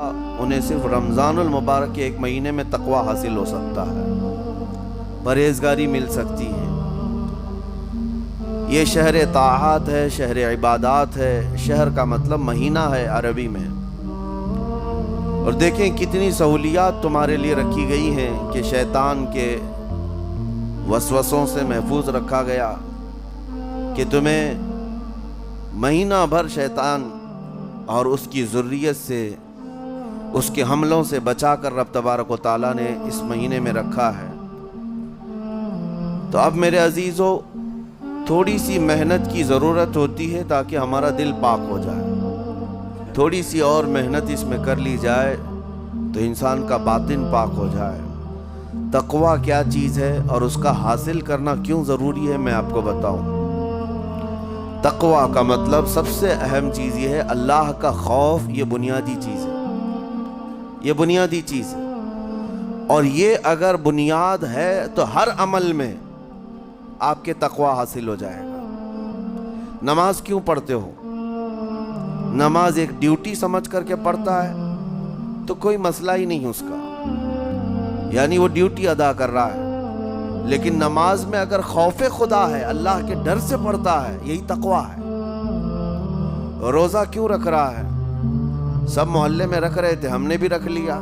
انہیں صرف رمضان المبارک کے ایک مہینے میں تقوی حاصل ہو سکتا ہے، پرہیزگاری مل سکتی ہے۔ یہ شہر طاعات ہے، شہر عبادات ہے، شہر کا مطلب مہینہ ہے عربی میں۔ اور دیکھیں کتنی سہولیات تمہارے لیے رکھی گئی ہیں کہ شیطان کے وسوسوں سے محفوظ رکھا گیا، کہ تمہیں مہینہ بھر شیطان اور اس کی ذریت سے، اس کے حملوں سے بچا کر رب تبارک و تعالیٰ نے اس مہینے میں رکھا ہے۔ تو اب میرے عزیزو، تھوڑی سی محنت کی ضرورت ہوتی ہے تاکہ ہمارا دل پاک ہو جائے۔ تھوڑی سی اور محنت اس میں کر لی جائے تو انسان کا باطن پاک ہو جائے۔ تقوی کیا چیز ہے اور اس کا حاصل کرنا کیوں ضروری ہے، میں آپ کو بتاؤں۔ تقوی کا مطلب سب سے اہم چیز یہ ہے، اللہ کا خوف۔ یہ بنیادی چیز ہے، یہ بنیادی چیز ہے، اور یہ اگر بنیاد ہے تو ہر عمل میں آپ کے تقوی حاصل ہو جائے گا۔ نماز کیوں پڑھتے ہو؟ نماز ایک ڈیوٹی سمجھ کر کے پڑھتا ہے تو کوئی مسئلہ ہی نہیں اس کا، یعنی وہ ڈیوٹی ادا کر رہا ہے۔ لیکن نماز میں اگر خوف خدا ہے، اللہ کے ڈر سے پڑھتا ہے، یہی تقوی ہے۔ روزہ کیوں رکھ رہا ہے؟ سب محلے میں رکھ رہے تھے، ہم نے بھی رکھ لیا۔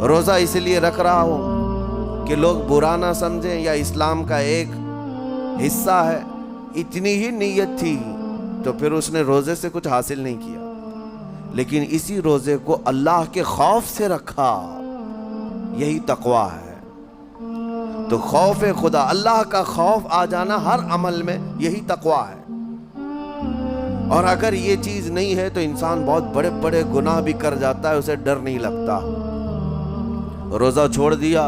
روزہ اس لیے رکھ رہا ہوں کہ لوگ برا نہ سمجھیں، یا اسلام کا ایک حصہ ہے۔ اتنی ہی نیت تھی تو پھر اس نے روزے سے کچھ حاصل نہیں کیا، لیکن اسی روزے کو اللہ کے خوف سے رکھا، یہی تقوی ہے۔ تو خوف خدا، اللہ کا خوف آ جانا ہر عمل میں، یہی تقوی ہے۔ اور اگر یہ چیز نہیں ہے تو انسان بہت بڑے بڑے گناہ بھی کر جاتا ہے، اسے ڈر نہیں لگتا۔ روزہ چھوڑ دیا،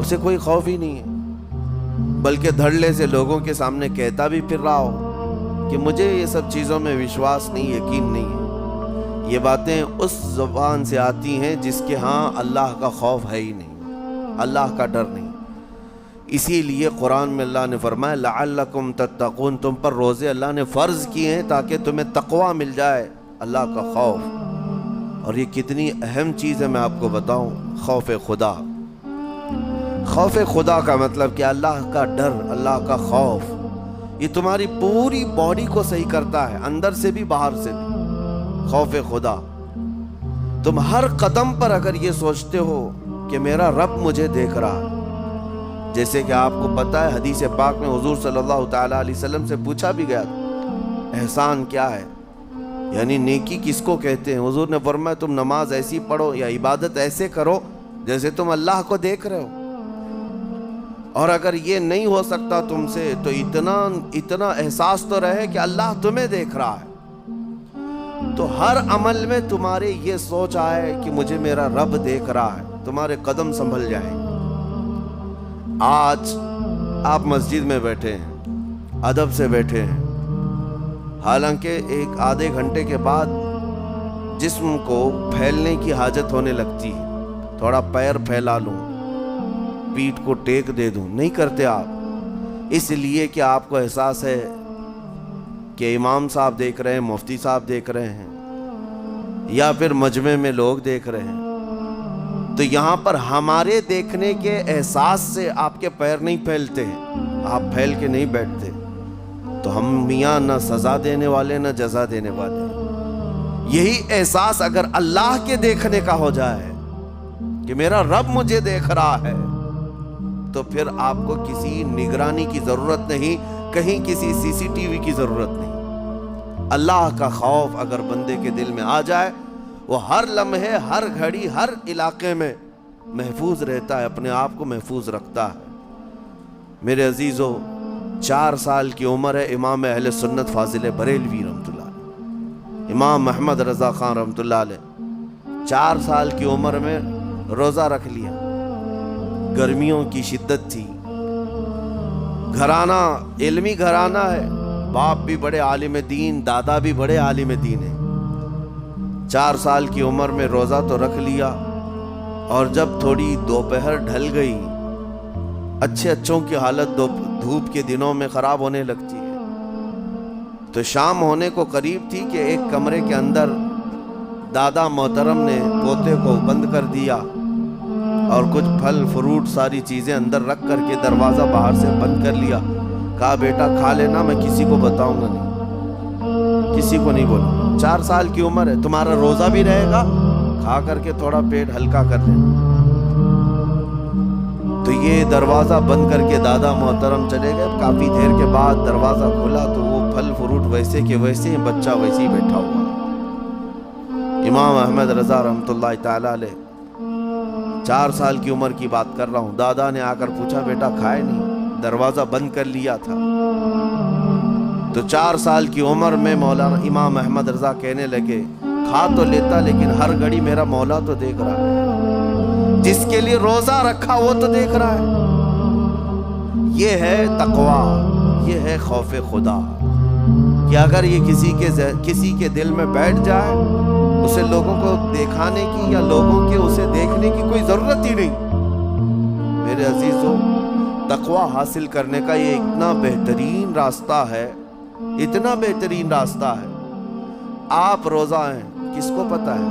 اسے کوئی خوف ہی نہیں ہے، بلکہ دھڑلے سے لوگوں کے سامنے کہتا بھی پھر رہا ہو کہ مجھے یہ سب چیزوں میں وشواس نہیں، یقین نہیں ہے۔ یہ باتیں اس زبان سے آتی ہیں جس کے ہاں اللہ کا خوف ہے ہی نہیں، اللہ کا ڈر نہیں۔ اسی لیے قرآن میں اللہ نے فرمایا لعلکم تتقون، تم پر روزے اللہ نے فرض کیے ہیں تاکہ تمہیں تقوی مل جائے، اللہ کا خوف۔ اور یہ کتنی اہم چیز ہے میں آپ کو بتاؤں، خوف خدا۔ خوف خدا کا مطلب کہ اللہ کا ڈر، اللہ کا خوف، یہ تمہاری پوری باڈی کو صحیح کرتا ہے، اندر سے بھی باہر سے بھی۔ خوف خدا، تم ہر قدم پر اگر یہ سوچتے ہو کہ میرا رب مجھے دیکھ رہا، جیسے کہ آپ کو پتہ ہے حدیث پاک میں حضور صلی اللہ تعالیٰ علیہ وسلم سے پوچھا بھی گیا احسان کیا ہے، یعنی نیکی کس کو کہتے ہیں؟ حضور نے فرمایا تم نماز ایسی پڑھو یا عبادت ایسے کرو جیسے تم اللہ کو دیکھ رہے ہو۔ اور اگر یہ نہیں ہو سکتا تم سے تو اتنا احساس تو رہے کہ اللہ تمہیں دیکھ رہا ہے۔ تو ہر عمل میں تمہارے یہ سوچ آئے کہ مجھے میرا رب دیکھ رہا ہے، تمہارے قدم سنبھل جائیں گے۔ آج آپ مسجد میں بیٹھے ہیں، ادب سے بیٹھے ہیں، حالانکہ ایک آدھے گھنٹے کے بعد جسم کو پھیلنے کی حاجت ہونے لگتی ہے، تھوڑا پیر پھیلا لوں، پیٹھ کو ٹیک دے دوں، نہیں کرتے آپ، اس لیے کہ آپ کو احساس ہے کہ امام صاحب دیکھ رہے ہیں، مفتی صاحب دیکھ رہے ہیں، یا پھر مجمع میں لوگ دیکھ رہے ہیں۔ تو یہاں پر ہمارے دیکھنے کے احساس سے آپ کے پیر نہیں پھیلتے ہیں، آپ پھیل کے نہیں بیٹھتے۔ تو ہم میاں نہ سزا دینے والے نہ جزا دینے والے۔ یہی احساس اگر اللہ کے دیکھنے کا ہو جائے کہ میرا رب مجھے دیکھ رہا ہے، تو پھر آپ کو کسی نگرانی کی ضرورت نہیں، کہیں کسی سی سی ٹی وی کی ضرورت نہیں۔ اللہ کا خوف اگر بندے کے دل میں آ جائے، وہ ہر لمحے، ہر گھڑی، ہر علاقے میں محفوظ رہتا ہے، اپنے آپ کو محفوظ رکھتا ہے۔ میرے عزیزو، 4 سال کی عمر ہے امام اہل سنت فاضل بریلوی رحمۃ اللہ علیہ، امام محمد رضا خان رحمۃ اللہ علیہ، 4 سال کی عمر میں روزہ رکھ لیا۔ گرمیوں کی شدت تھی، گھرانہ علمی گھرانہ ہے، باپ بھی بڑے عالم دین، دادا بھی بڑے عالم دین ہیں۔ 4 سال کی عمر میں روزہ تو رکھ لیا، اور جب تھوڑی دوپہر ڈھل گئی، اچھوں کی حالت دھوپ کے دنوں میں خراب ہونے لگتی ہے، تو شام ہونے کو قریب تھی کہ ایک کمرے کے اندر दादा मोहतरम ने पोते को बंद कर दिया और कुछ फल फ्रूट सारी चीज़ें अंदर रख करके दरवाज़ा बाहर से बंद कर लिया। कहा बेटा खा लेना, मैं किसी को बताऊंगा नहीं, किसी को नहीं बोलूंगा। 4 साल की उम्र है, तुम्हारा रोज़ा भी रहेगा, खा करके थोड़ा पेट हल्का कर लेना। तो ये दरवाज़ा बंद करके दादा मोहतरम चले गए। काफ़ी देर के बाद दरवाज़ा खोला तो वो फल फ्रूट वैसे के वैसे ही, बच्चा वैसे ही बैठा हुआ। इमाम अहमद रज़ा रहमतुल्लाह ताला अलैह, 4 साल की उम्र की बात कर रहा हूँ। दादा ने आकर पूछा बेटा खाए नहीं, दरवाज़ा बंद कर लिया था। तो 4 साल की उम्र में मौलाना इमाम अहमद रज़ा कहने लगे खा तो लेता, लेकिन हर घड़ी मेरा मौला तो देख रहा है, जिसके लिए रोज़ा रखा वो तो देख रहा है। ये है तकवा, ये है खौफ खुदा, कि अगर ये किसी के दिल में बैठ जाए, उसे लोगों को दिखाने की या लोगों के उसे देखने की कोई ज़रूरत ही नहीं। मेरे अजीज़ों, तकवा हासिल करने का ये इतना बेहतरीन रास्ता है, इतना बेहतरीन रास्ता है। आप रोज़ा हैं, किसको पता है?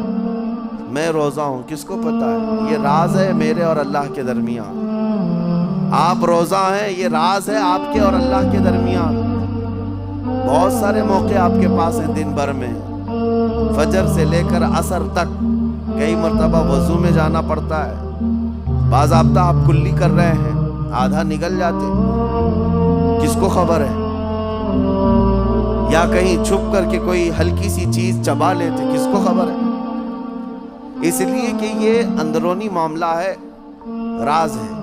मैं रोज़ा हूँ, किसको पता है? ये राज है मेरे और अल्लाह के दरमियान। आप रोज़ा हैं, ये राज है आपके और अल्लाह के दरमियान। बहुत सारे मौके आपके पास हैं दिन भर में, फजर से लेकर असर तक। कई मरतबा वज़ू में जाना पड़ता है, बाज़ाब्ता आप कुल्ली कर रहे हैं, आधा निकल जाते, किसको खबर है? या कहीं छुप करके कोई हल्की सी चीज़ चबा लेते, किसको खबर है? इसलिए कि ये अंदरूनी मामला है, राज है।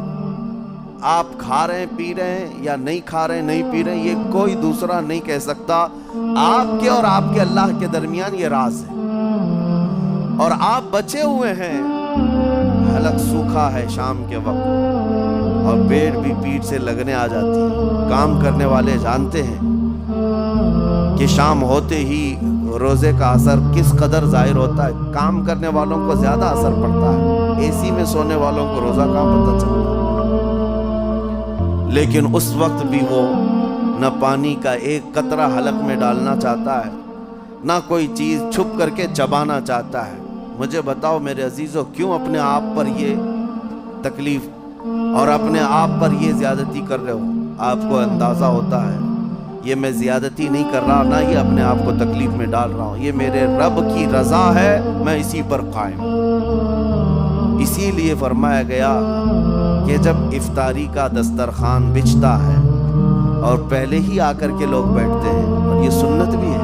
आप खा रहे हैं, पी रहे हैं या नहीं खा रहे हैं, नहीं पी रहे हैं, ये कोई दूसरा नहीं कह सकता। आपके और आपके अल्लाह के दरमियान ये राज है। और आप बचे हुए हैं, हलक सूखा है शाम के वक्त और पेट भी पीठ से लगने आ जाती है। काम करने वाले जानते हैं कि शाम होते ही रोज़े का असर किस कदर ज़ाहिर होता है। काम करने वालों को ज़्यादा असर पड़ता है, एसी में सोने वालों को रोज़ा कहाँ पता चलता। लेकिन उस वक्त भी वो न पानी का एक कतरा हलक में डालना चाहता है, ना कोई चीज़ छुप करके चबाना चाहता है। मुझे बताओ मेरे अजीज़ों, क्यों अपने आप पर ये तकलीफ़ और अपने आप पर ये ज़्यादती कर रहे हो? आपको अंदाज़ा होता है ये मैं ज़्यादती नहीं कर रहा, ना ये अपने आप को तकलीफ़ में डाल रहा हूँ, ये मेरे रब की रज़ा है, मैं इसी पर कायम। इसीलिए फरमाया गया कि जब इफ्तारी का दस्तरखान बिछता है और पहले ही आकर के लोग बैठते हैं, और ये सुन्नत भी है,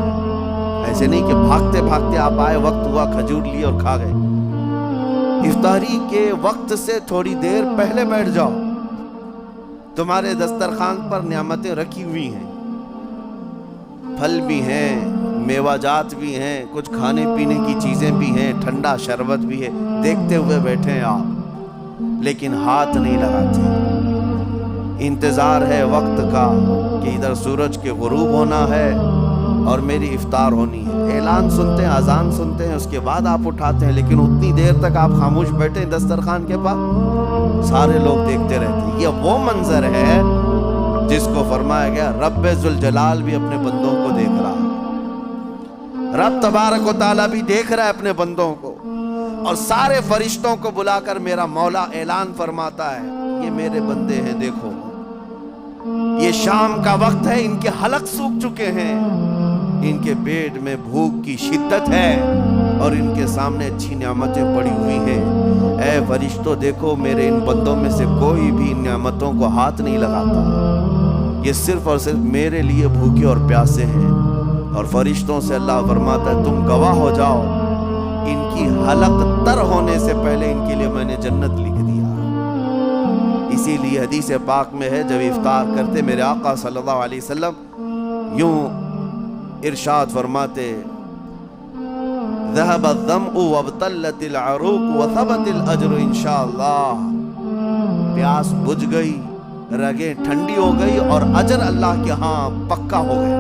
ऐसे नहीं कि भागते भागते आप आए, वक्त हुआ, खजूर लिए और खा गए। इफ्तारी के वक्त से थोड़ी देर पहले बैठ जाओ। तुम्हारे दस्तरखान पर नियामतें रखी हुई हैं, फल भी हैं, मेवाजात भी हैं, कुछ खाने पीने की चीज़ें भी हैं, ठंडा शरबत भी है, देखते हुए बैठे हैं आप, लेकिन हाथ नहीं लगाते। इंतज़ार है वक्त का कि इधर सूरज के गुरूब होना है और मेरी इफ्तार होनी है। ऐलान सुनते हैं, अजान सुनते हैं, उसके बाद आप उठाते हैं, लेकिन उतनी देर तक आप खामोश बैठे हैं दस्तरखान के पास, सारे लोग देखते रहते हैं। ये वो मंजर है जिसको फरमाया गया रब्बे जुल जलाल भी अपने बंदों को देख रहा है, रब तबारक व तआला भी देख रहा है अपने बंदों को। और सारे फरिश्तों को बुलाकर मेरा मौला ऐलान फरमाता है, ये मेरे बंदे हैं, देखो ये शाम का वक्त है, इनके हलक सूख चुके हैं, इनके पेट में भूख की शिद्दत है और इनके सामने अच्छी नियामतें पड़ी हुई हैं। ऐ फरिश्तों देखो, मेरे इन बंदों में से कोई भी इन नियामतों को हाथ नहीं लगाता, ये सिर्फ और सिर्फ मेरे लिए भूखे और प्यासे हैं। और फरिश्तों से अल्लाह फरमाता है तुम गवाह हो जाओ, इनकी हलक तर होने से पहले इनके लिए मैंने जन्नत लिख दिया। इसीलिए हदीस पाक में है, जब इफ्तार करते मेरे आका सल्लल्लाहु अलैहि वसल्लम यूं इरशाद फरमाते, ज़हब अज़्ज़मउ वबतल्लतिल अरूक व सबतिल अज्र इंशाअल्लाह। प्यास बुझ गई, रगें ठंडी हो गई और अजर अल्लाह के यहाँ पक्का हो गया।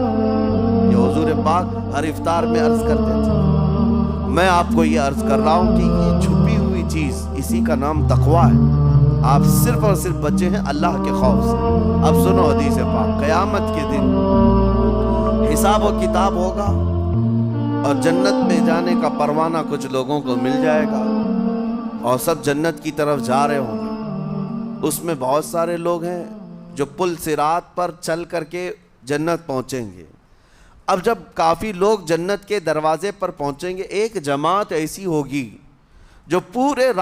ये हुजूर पाक हर इफ्तार में अर्ज करते थे। मैं आपको ये अर्ज कर रहा हूँ कि ये छुपी हुई चीज़, इसी का नाम तकवा है। आप सिर्फ और सिर्फ बचे हैं अल्लाह के खौफ से। अब सुनो हदीस पाक, क़यामत के दिन हिसाब और किताब होगा, اور جنت میں جانے کا پروانہ کچھ لوگوں کو مل جائے گا اور سب جنت کی طرف جا رہے ہوں گے۔ اس میں بہت سارے لوگ ہیں جو پل صراط پر چل کر کے جنت پہنچیں گے۔ اب جب کافی لوگ جنت کے دروازے پر پہنچیں گے، ایک جماعت ایسی ہوگی جو پورے